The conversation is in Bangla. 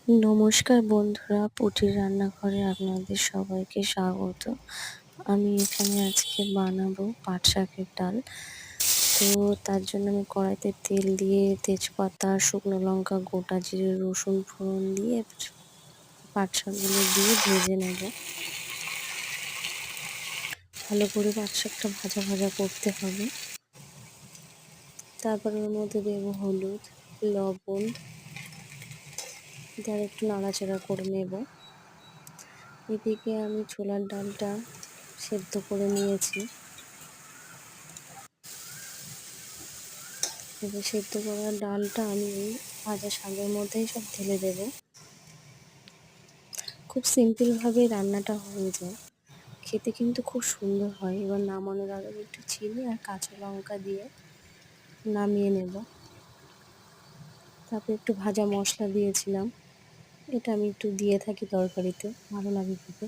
নমস্কার বন্ধুরা, পুটির রান্নাঘরে আপনাদের সবাইকে স্বাগত। আমি এখানে আজকে বানাবো পাট শাকের ডাল। তো তার জন্য আমি কড়াইতে তেল দিয়ে তেজপাতা, শুকনো লঙ্কা, গোটা জিরে, রসুন ফোড়ন দিয়ে পাট শাকগুলো দিয়ে ভেজে নেব। ভালো করে পাট শাকটা ভাজা ভাজা করতে হবে। তারপর ওর মধ্যে দেবো হলুদ, লবণ, দিয়ে একটু নাড়াচাড়া করে নেব। এদিকে আমি ছোলার ডালটা সেদ্ধ করে নিয়েছি। এবার সেদ্ধ করা ডালটা আমি ভাজা শাকের মধ্যেই সব ঢেলে দেব। খুব সিম্পলভাবে রান্নাটা হয়ে যায়, খেতে কিন্তু খুব সুন্দর হয়। এবার নামানোর আগে আমি একটু চিনি আর কাঁচা লঙ্কা দিয়ে নামিয়ে নেব। তারপর একটু ভাজা মশলা দিয়েছিলাম, এটা আমি একটু দিয়ে থাকি তরকারিতে, ভালো লাগে খেতে।